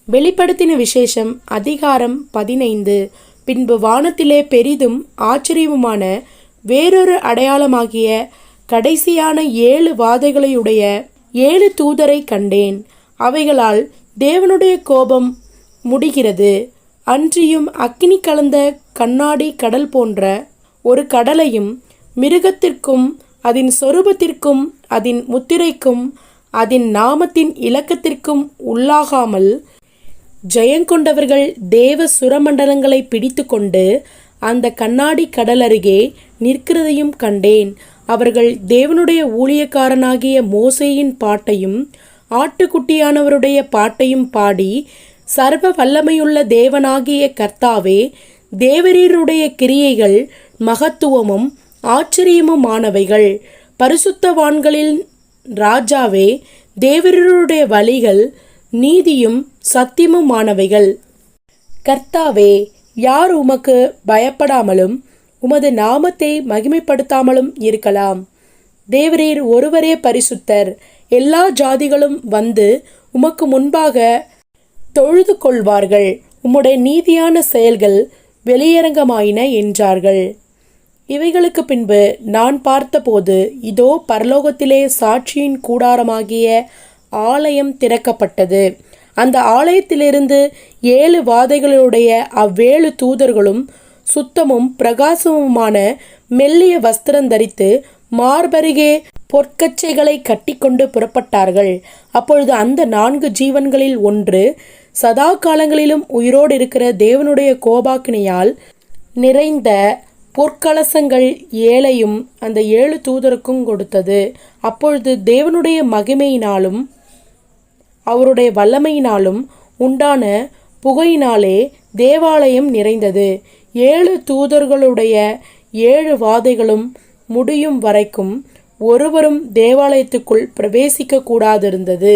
வெளிப்படுத்தின விசேஷம் அதிகாரம் 15. பின்பு வானத்திலே பெரிதும் ஆச்சரியமுமான வேறொரு அடையாளமாகிய கடைசியான 7 வாதைகளையுடைய 7 தூதரை கண்டேன். அவைகளால் தேவனுடைய கோபம் முடிகிறது. அன்றியும் அக்கினி கலந்த கண்ணாடி கடல் போன்ற ஒரு கடலையும் மிருகத்திற்கும் அதன் சொரூபத்திற்கும் அதன் முத்திரைக்கும் அதன் நாமத்தின் இலக்கத்திற்கும் உள்ளாகாமல் ஜெயங்கொண்டவர்கள் தேவ சுரமண்டலங்களை பிடித்து கொண்டு அந்த கண்ணாடி கடல் அருகே நிற்கிறதையும் கண்டேன். அவர்கள் தேவனுடைய ஊழியக்காரனாகிய மோசேயின் பாட்டையும் ஆட்டுக்குட்டியானவருடைய பாட்டையும் பாடி, சர்வ வல்லமையுள்ள தேவனாகிய கர்த்தாவே, தேவரீருடைய கிரியைகள் மகத்துவமும் ஆச்சரியமுமானவைகள். பரிசுத்தவான்களின் ராஜாவே, தேவரீருடைய வழிகள் நீதியும் சத்தியமுமானவைகள். கர்த்தாவே, யார் உமக்கு பயப்படாமலும் உமது நாமத்தை மகிமைப்படுத்தாமலும் இருக்கலாம்? தேவரீர் ஒருவரே பரிசுத்தர். எல்லா ஜாதிகளும் வந்து உமக்கு முன்பாக தொழுது கொள்வார்கள். உம்முடைய நீதியான செயல்கள் வெளியரங்கமாயின என்றார்கள். இவைகளுக்கு பின்பு நான் பார்த்தபோது, இதோ பரலோகத்திலே சாட்சியின் கூடாரமாகிய ஆலயம் திறக்கப்பட்டது. அந்த ஆலயத்திலிருந்து 7 வாதைகளுடைய 7 தூதர்களும் சுத்தமும் பிரகாசமுமான மெல்லிய வஸ்திரம் தரித்து மார்பருகே பொற்கச்சைகளை கட்டிக்கொண்டு புறப்பட்டார்கள். அப்பொழுது அந்த 4 ஜீவன்களில் ஒன்று சதா காலங்களிலும் உயிரோடு இருக்கிற தேவனுடைய கோபாக்கினையால் நிறைந்த பொற்கலசங்கள் 7ஐயும் அந்த 7 தூதருக்கும் கொடுத்தது. அப்பொழுது தேவனுடைய மகிமையினாலும் அவருடைய வல்லமையினாலும் உண்டான புகையினாலே தேவாலயம் நிறைந்தது. 7 தூதர்களுடைய 7 வாதைகளும் முடியும் வரைக்கும் ஒருவரும் தேவாலயத்துக்குள் பிரவேசிக்க கூடாதிருந்தது.